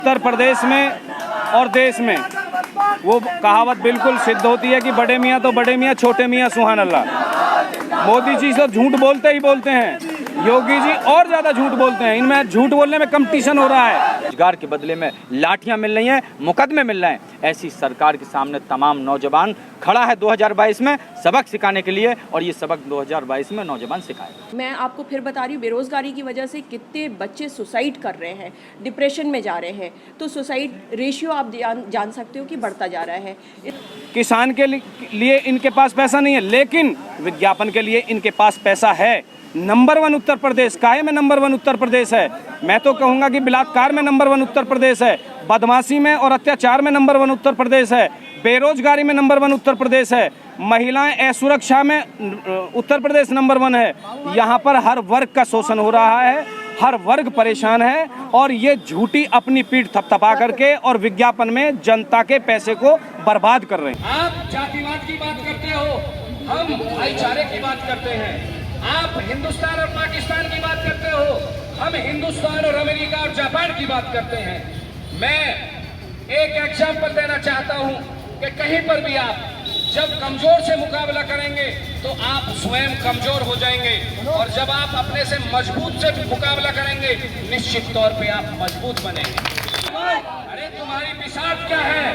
उत्तर प्रदेश में और देश में वो कहावत बिल्कुल सिद्ध होती है कि बड़े मियाँ तो बड़े मियाँ, छोटे मियाँ सुभान अल्लाह। मोदी जी तो झूठ बोलते ही बोलते हैं, योगी जी और ज़्यादा झूठ बोलते हैं। इनमें झूठ बोलने में कंपटीशन हो रहा है। रोजगार के बदले में लाठियां मिल रही हैं, मुकदमे मिल रहे हैं। ऐसी सरकार के सामने तमाम नौजवान खड़ा है 2022 में सबक सिखाने के लिए, और ये सबक 2022 में नौजवान सिखाए। मैं आपको फिर बता रही हूँ, बेरोज़गारी की वजह से कितने बच्चे सुसाइड कर रहे हैं, डिप्रेशन में जा रहे हैं। तो सुसाइड रेशियो आप जान सकते हो कि बढ़ता जा रहा है। किसान के लिए इनके पास पैसा नहीं है, लेकिन विज्ञापन के लिए इनके पास पैसा है। नंबर 1 उत्तर प्रदेश, काहे में नंबर 1 उत्तर प्रदेश है। मैं तो कहूँगा कि बलात्कार में नंबर 1 उत्तर प्रदेश है, बदमाशी में और अत्याचार में नंबर 1 उत्तर प्रदेश है, बेरोजगारी में नंबर 1 उत्तर प्रदेश है, महिलाएं असुरक्षा में उत्तर प्रदेश नंबर 1 है। यहाँ पर हर वर्ग का शोषण हो रहा है, हर वर्ग परेशान है, और ये झूठी अपनी पीठ थपथपा करके और विज्ञापन में जनता के पैसे को बर्बाद कर रहे हैं। आप जातिवाद की बात करते हो, हम भाईचारे की बात करते हैं। आप हिंदुस्तान और पाकिस्तान की बात करते हो, हम हिंदुस्तान और अमेरिका और जापान की बात करते हैं। मैं एक एग्जाम्पल देना चाहता हूं कि कहीं पर भी आप जब कमजोर से मुकाबला करेंगे तो आप स्वयं कमजोर हो जाएंगे, और जब आप अपने से मजबूत से मुकाबला करेंगे निश्चित तौर पे आप मजबूत बनेंगे। अरे तुम्हारी बिसात क्या है?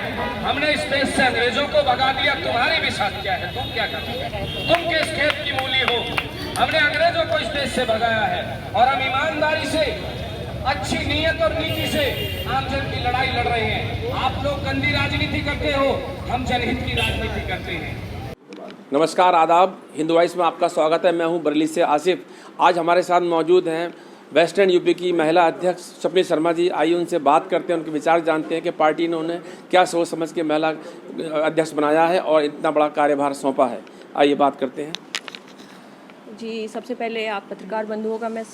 हमने इस देश से अंग्रेजों को भगा दिया, तुम्हारी बिसात क्या है? तुम क्या करोगे? तुम किस खेत की मूली हो? हमने अंग्रेजों को इस देश से भगाया है, और हम ईमानदारी से, अच्छी नीयत और नीति से आमजन की लड़ाई लड़ रहे हैं। आप लोग गंदी राजनीति करते हो, हम जनहित की राजनीति करते हैं। नमस्कार, आदाब। हिंदू वॉइस में आपका स्वागत है। मैं हूं बरेली से आसिफ। आज हमारे साथ मौजूद हैं वेस्टर्न यूपी की महिला अध्यक्ष स्वप्नी शर्मा जी। आइए उनसे बात करते हैं, उनके विचार जानते हैं कि पार्टी ने उन्हें क्या सोच समझ के महिला अध्यक्ष बनाया है और इतना बड़ा कार्यभार सौंपा है। आइए बात करते हैं। जी, सबसे पहले आप पत्रकार बंधुओं का मैं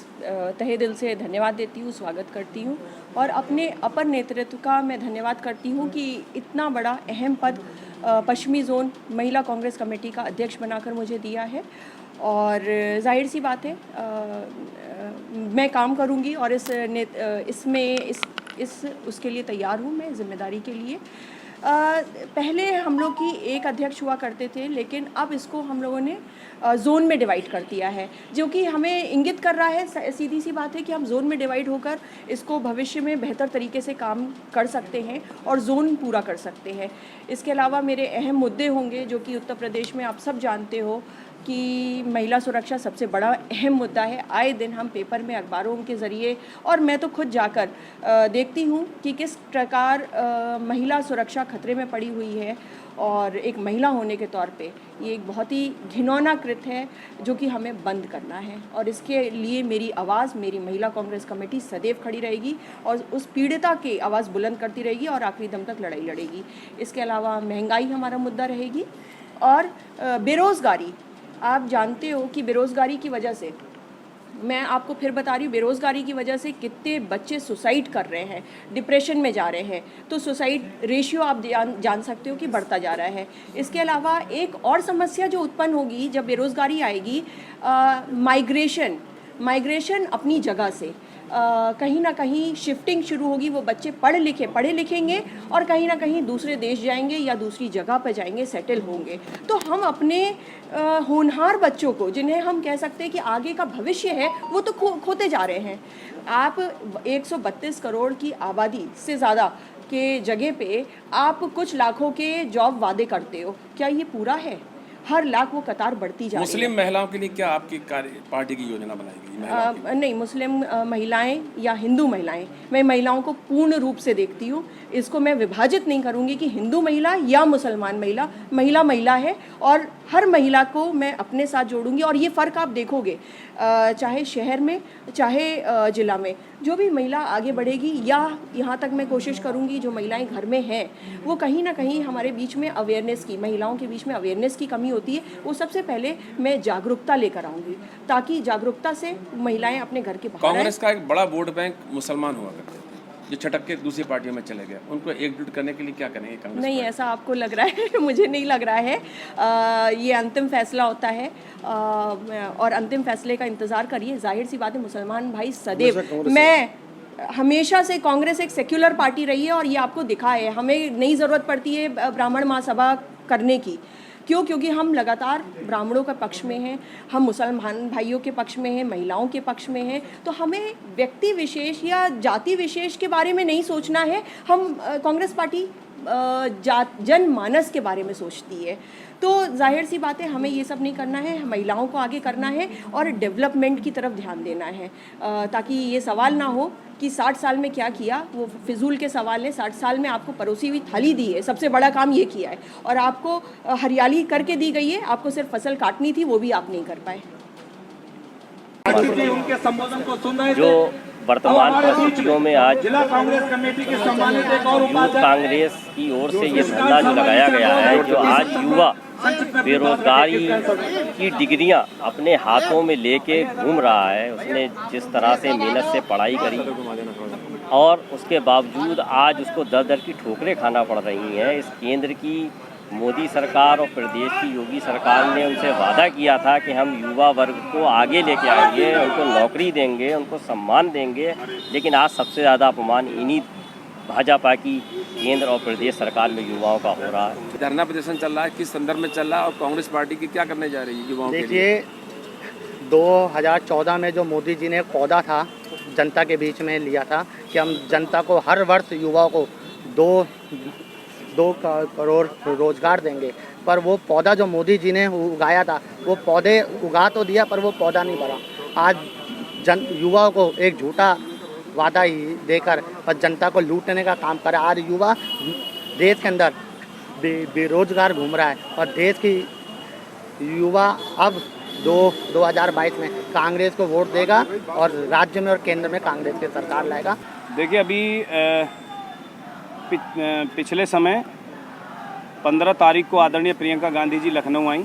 तहे दिल से धन्यवाद देती हूँ, स्वागत करती हूँ, और अपने अपर नेतृत्व का मैं धन्यवाद करती हूँ कि इतना बड़ा अहम पद पश्चिमी जोन महिला कांग्रेस कमेटी का अध्यक्ष बनाकर मुझे दिया है। और जाहिर सी बात है, मैं काम करूँगी और उसके लिए तैयार हूँ मैं, जिम्मेदारी के लिए। पहले हम लोग की एक अध्यक्ष हुआ करते थे, लेकिन अब इसको हम लोगों ने जोन में डिवाइड कर दिया है, जो कि हमें इंगित कर रहा है, सीधी सी बात है कि हम जोन में डिवाइड होकर इसको भविष्य में बेहतर तरीके से काम कर सकते हैं और जोन पूरा कर सकते हैं। इसके अलावा मेरे अहम मुद्दे होंगे, जो कि उत्तर प्रदेश में आप सब जानते हो कि महिला सुरक्षा सबसे बड़ा अहम मुद्दा है। आए दिन हम पेपर में, अखबारों के ज़रिए, और मैं तो खुद जाकर देखती हूँ कि किस प्रकार महिला सुरक्षा खतरे में पड़ी हुई है, और एक महिला होने के तौर पे ये एक बहुत ही घिनौना कृत्य है जो कि हमें बंद करना है। और इसके लिए मेरी आवाज़, मेरी महिला कांग्रेस कमेटी सदैव खड़ी रहेगी और उस पीड़िता की आवाज़ बुलंद करती रहेगी और आखिरी दम तक लड़ाई लड़ेगी। इसके अलावा महंगाई हमारा मुद्दा रहेगी, और बेरोज़गारी, आप जानते हो कि बेरोज़गारी की वजह से, मैं आपको फिर बता रही हूँ, बेरोज़गारी की वजह से कितने बच्चे सुसाइड कर रहे हैं, डिप्रेशन में जा रहे हैं। तो सुसाइड रेशियो आप जान सकते हो कि बढ़ता जा रहा है। इसके अलावा एक और समस्या जो उत्पन्न होगी जब बेरोज़गारी आएगी, माइग्रेशन अपनी जगह से कहीं ना कहीं शिफ्टिंग शुरू होगी। वो बच्चे पढ़े लिखेंगे और कहीं ना कहीं दूसरे देश जाएंगे या दूसरी जगह पर जाएंगे, सेटल होंगे। तो हम अपने होनहार बच्चों को, जिन्हें हम कह सकते हैं कि आगे का भविष्य है, वो तो खोते जा रहे हैं। आप 132 करोड़ की आबादी से ज़्यादा के जगह पे आप कुछ लाखों के जॉब वादे करते हो, क्या ये पूरा है? हर लाख वो कतार बढ़ती जा रही है। मुस्लिम महिलाओं के लिए क्या आपकी पार्टी की योजना बनाएगी? नहीं, मुस्लिम महिलाएं या हिंदू महिलाएं, मैं महिलाओं को पूर्ण रूप से देखती हूँ। इसको मैं विभाजित नहीं करूँगी कि हिंदू महिला या मुसलमान महिला, महिला है, और हर महिला को मैं अपने साथ जोड़ूंगी। और ये फ़र्क आप देखोगे, चाहे शहर में चाहे ज़िला में, जो भी महिला आगे बढ़ेगी, या यहाँ तक मैं कोशिश करूँगी जो महिलाएं घर में हैं वो कहीं ना कहीं हमारे बीच में अवेयरनेस की, महिलाओं के बीच में अवेयरनेस की कमी होती है, वो सबसे पहले मैं जागरूकता लेकर आऊँगी, ताकि जागरूकता से महिलाएं अपने घर के बाहर। कांग्रेस का एक बड़ा वोट बैंक मुसलमान हुआ करते थे, जो छटक के दूसरी पार्टियों में चले गए, उनको एकजुट करने के लिए क्या करेंगे कांग्रेस? नहीं, ऐसा आपको लग रहा है मुझे नहीं लग रहा है। ये अंतिम फैसला होता है, और अंतिम फैसले का इंतज़ार करिए। जाहिर सी बात है, मुसलमान भाई सदैव, मैं हमेशा से कांग्रेस एक सेक्युलर पार्टी रही है और ये आपको दिखा है। हमें नहीं ज़रूरत पड़ती है ब्राह्मण महासभा करने की। क्यों? क्योंकि हम लगातार ब्राह्मणों के पक्ष में हैं, हम मुसलमान भाइयों के पक्ष में हैं, महिलाओं के पक्ष में हैं। तो हमें व्यक्ति विशेष या जाति विशेष के बारे में नहीं सोचना है। हम कांग्रेस पार्टी जनमानस के बारे में सोचती है। तो जाहिर सी बात है हमें ये सब नहीं करना है, महिलाओं को आगे करना है और डेवलपमेंट की तरफ ध्यान देना है, ताकि ये सवाल ना हो कि 60 साल में क्या किया। वो फिजूल के सवाल है। 60 साल में आपको परोसी हुई थाली दी है, सबसे बड़ा काम ये किया है, और आपको हरियाली करके दी गई है, आपको सिर्फ फसल काटनी थी, वो भी आप नहीं कर पाए। उनके संबोधन को सुन रहे जो वर्तमान परिस्थितियों में आज जिला कांग्रेस कमेटी के सम्मानित एक और यूथ कांग्रेस की ओर से ये धरना जो लगाया गया है, जो आज युवा बेरोजगारी की डिग्रियां अपने हाथों में लेके घूम रहा है, उसने जिस तरह से मेहनत से पढ़ाई करी और उसके बावजूद आज उसको दर दर की ठोकरें खाना पड़ रही हैं। इस केंद्र की मोदी सरकार और प्रदेश की योगी सरकार ने उनसे वादा किया था कि हम युवा वर्ग को आगे लेके आएंगे, उनको नौकरी देंगे, उनको सम्मान देंगे, लेकिन आज सबसे ज़्यादा अपमान इन्हीं भाजपा की केंद्र और प्रदेश सरकार में युवाओं का हो रहा है। धरना प्रदर्शन चल रहा है, किस संदर्भ में चल रहा है और कांग्रेस पार्टी की क्या करने जा रही है युवाओं के लिए? देखिए, 2014 में जो मोदी जी ने एक पौधा था जनता के बीच में लिया था कि हम जनता को हर वर्ष युवाओं को 2 करोड़ रोजगार देंगे, पर वो पौधा जो मोदी जी ने उगाया था, वो पौधे उगा तो दिया पर वो पौधा नहीं बढ़ा। आज युवाओं को एक झूठा वादा ही देकर और जनता को लूटने का काम करे। आज युवा देश के अंदर बेरोजगार घूम रहा है और देश की युवा अब 2022 में कांग्रेस को वोट देगा और राज्य में और केंद्र में कांग्रेस की सरकार लाएगा। देखिए, अभी पिछले समय 15 तारीख को आदरणीय प्रियंका गांधी जी लखनऊ आई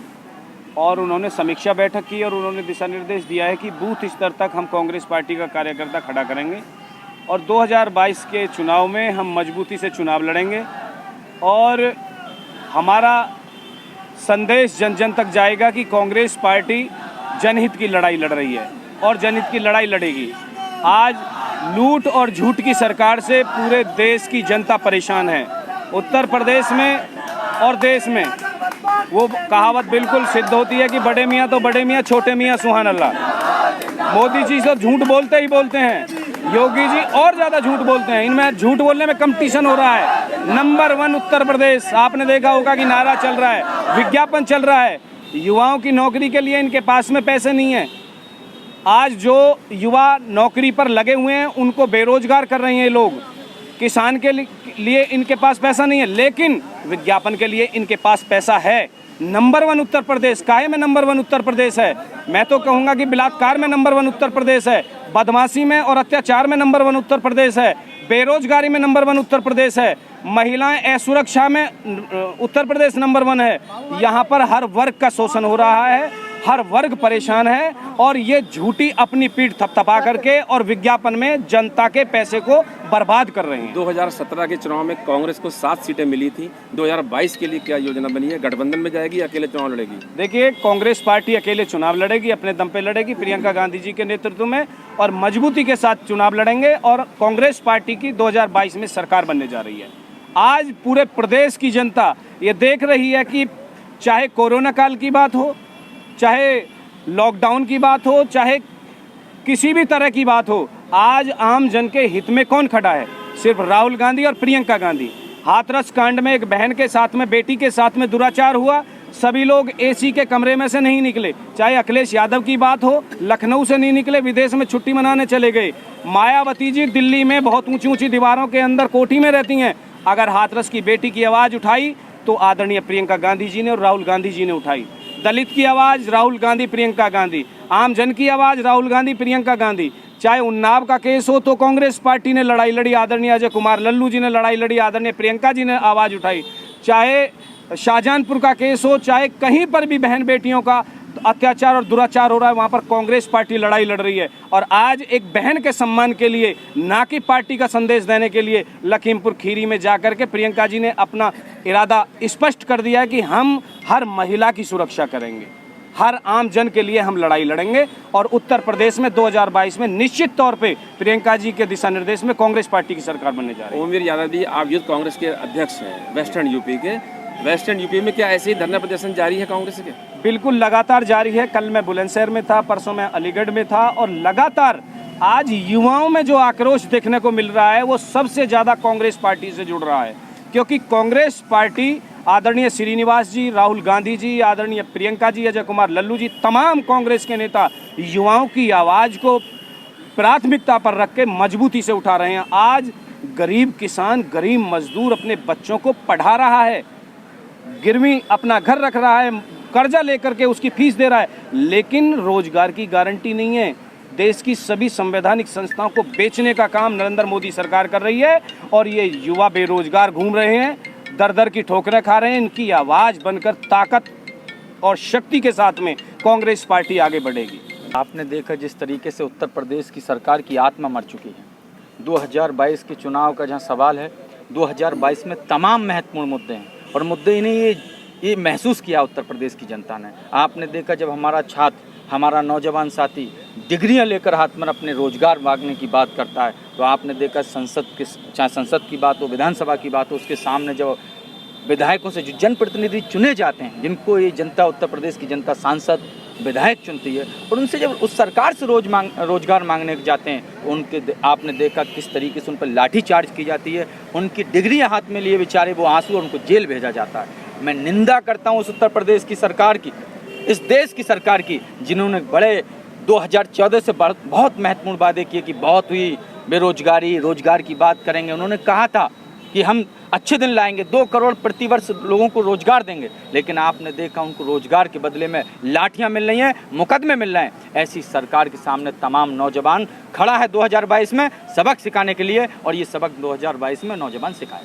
और उन्होंने समीक्षा बैठक की और उन्होंने दिशा निर्देश दिया है कि बूथ स्तर तक हम कांग्रेस पार्टी का कार्यकर्ता खड़ा करेंगे और 2022 के चुनाव में हम मजबूती से चुनाव लड़ेंगे और हमारा संदेश जन जन तक जाएगा कि कांग्रेस पार्टी जनहित की लड़ाई लड़ रही है और जनहित की लड़ाई लड़ेगी। आज लूट और झूठ की सरकार से पूरे देश की जनता परेशान है। उत्तर प्रदेश में और देश में वो कहावत बिल्कुल सिद्ध होती है कि बड़े मियाँ तो बड़े मियाँ, छोटे मियाँ सुहान अल्लाह। मोदी जी तो झूठ बोलते ही बोलते हैं, योगी जी और ज़्यादा झूठ बोलते हैं। इनमें झूठ बोलने में कंपटीशन हो रहा है। नंबर 1 उत्तर प्रदेश, आपने देखा होगा कि नारा चल रहा है, विज्ञापन चल रहा है। युवाओं की नौकरी के लिए इनके पास में पैसे नहीं है। आज जो युवा नौकरी पर लगे हुए हैं उनको बेरोजगार कर रहे हैं लोग। किसान के लिए इनके पास पैसा नहीं है, लेकिन विज्ञापन के लिए इनके पास पैसा है। नंबर 1 उत्तर प्रदेश, काहे में नंबर 1 उत्तर प्रदेश है? मैं तो कहूँगा कि बलात्कार में नंबर 1 उत्तर प्रदेश है, बदमाशी में और अत्याचार में नंबर 1 उत्तर प्रदेश है, बेरोजगारी में नंबर 1 उत्तर प्रदेश है, महिलाएं असुरक्षा में उत्तर प्रदेश नंबर 1 है। यहाँ पर हर वर्ग का शोषण हो रहा है, हर वर्ग परेशान है और ये झूठी अपनी पीठ थपथपा करके और विज्ञापन में जनता के पैसे को बर्बाद कर रहे हैं। 2017 के चुनाव में कांग्रेस को 7 सीटें मिली थी। 2022 के लिए क्या योजना बनी है? गठबंधन में जाएगी, अकेले चुनाव लड़ेगी? देखिए, कांग्रेस पार्टी अकेले चुनाव लड़ेगी, अपने दम पे लड़ेगी, प्रियंका गांधी जी के नेतृत्व में, और मजबूती के साथ चुनाव लड़ेंगे और कांग्रेस पार्टी की 2022 में सरकार बनने जा रही है। आज पूरे प्रदेश की जनता ये देख रही है कि चाहे कोरोना काल की बात हो, चाहे लॉकडाउन की बात हो, चाहे किसी भी तरह की बात हो, आज आम जन के हित में कौन खड़ा है? सिर्फ राहुल गांधी और प्रियंका गांधी। हाथरस कांड में एक बहन के साथ में, बेटी के साथ में दुराचार हुआ, सभी लोग एसी के कमरे में से नहीं निकले। चाहे अखिलेश यादव की बात हो, लखनऊ से नहीं निकले, विदेश में छुट्टी मनाने चले गए। मायावती जी दिल्ली में बहुत ऊंची ऊंची दीवारों के अंदर कोठी में रहती हैं। अगर हाथरस की बेटी की आवाज़ उठाई तो आदरणीय प्रियंका गांधी जी ने और राहुल गांधी जी ने उठाई। दलित की आवाज़ राहुल गांधी, प्रियंका गांधी। आम जन की आवाज़ राहुल गांधी, प्रियंका गांधी। चाहे उन्नाव का केस हो तो कांग्रेस पार्टी ने लड़ाई लड़ी, आदरणीय अजय कुमार लल्लू जी ने लड़ाई लड़ी, आदरणीय प्रियंका जी ने आवाज़ उठाई। चाहे शाहजहांपुर का केस हो, चाहे कहीं पर भी बहन बेटियों का अत्याचार और दुराचार हो रहा है, वहाँ पर कांग्रेस पार्टी लड़ाई लड़ रही है। और आज एक बहन के सम्मान के लिए, ना कि पार्टी का संदेश देने के लिए, लखीमपुर खीरी में जाकर के प्रियंका जी ने अपना इरादा स्पष्ट कर दिया है कि हम हर महिला की सुरक्षा करेंगे, हर आम जन के लिए हम लड़ाई लड़ेंगे और उत्तर प्रदेश में 2022 में निश्चित तौर पे प्रियंका जी के दिशा निर्देश में कांग्रेस पार्टी की सरकार बनने जा रही है। ओमवीर यादव जी, आप यूथ कांग्रेस के अध्यक्ष हैं वेस्टर्न यूपी के। वेस्टर्न यूपी में क्या ऐसे ही धरना प्रदर्शन जारी है कांग्रेस के? बिल्कुल लगातार जारी है। कल मैं बुलंदशहर में था, परसों मैं अलीगढ़ में था और लगातार आज युवाओं में जो आक्रोश देखने को मिल रहा है वो सबसे ज़्यादा कांग्रेस पार्टी से जुड़ रहा है, क्योंकि कांग्रेस पार्टी आदरणीय श्रीनिवास जी, राहुल गांधी जी, आदरणीय प्रियंका जी, अजय कुमार लल्लू जी, तमाम कांग्रेस के नेता युवाओं की आवाज़ को प्राथमिकता पर रख के मजबूती से उठा रहे हैं। आज गरीब किसान, गरीब मजदूर अपने बच्चों को पढ़ा रहा है, गिरवी अपना घर रख रहा है, कर्जा लेकर के उसकी फीस दे रहा है, लेकिन रोजगार की गारंटी नहीं है। देश की सभी संवैधानिक संस्थाओं को बेचने का काम नरेंद्र मोदी सरकार कर रही है और ये युवा बेरोजगार घूम रहे हैं, दर दर की ठोकरें खा रहे हैं। इनकी आवाज़ बनकर ताकत और शक्ति के साथ में कांग्रेस पार्टी आगे बढ़ेगी। आपने देखा जिस तरीके से उत्तर प्रदेश की सरकार की आत्मा मर चुकी है। 2022 के चुनाव का जहां सवाल है, 2022 में तमाम महत्वपूर्ण मुद्दे हैं और मुद्दे इन्हें ये महसूस किया उत्तर प्रदेश की जनता ने। आपने देखा जब हमारा छात्र, हमारा नौजवान साथी डिग्रियां लेकर हाथ में अपने रोजगार मांगने की बात करता है, तो आपने देखा चाहे संसद की बात हो, विधानसभा की बात हो, उसके सामने जब विधायकों से जो जनप्रतिनिधि चुने जाते हैं, जिनको ये जनता, उत्तर प्रदेश की जनता सांसद विधायक चुनती है, और उनसे जब उस सरकार से रोजगार मांगने जाते हैं, उनके आपने देखा किस तरीके से उन पर लाठीचार्ज की जाती है। उनकी डिग्रियां हाथ में लिए बेचारे वो आंसू और उनको जेल भेजा जाता है। मैं निंदा करता हूं उस उत्तर प्रदेश की सरकार की, इस देश की सरकार की, जिन्होंने बड़े 2014 से बहुत महत्वपूर्ण वादे किए कि बहुत हुई बेरोजगारी, रोजगार की बात करेंगे। उन्होंने कहा था कि हम अच्छे दिन लाएंगे, 2 करोड़ प्रतिवर्ष लोगों को रोजगार देंगे, लेकिन आपने देखा उनको रोजगार के बदले में लाठियां मिल रही हैं, मुकदमे मिल रहे हैं। ऐसी सरकार के सामने तमाम नौजवान खड़ा है 2022 में सबक सिखाने के लिए, और ये सबक 2022 में नौजवान सिखाए।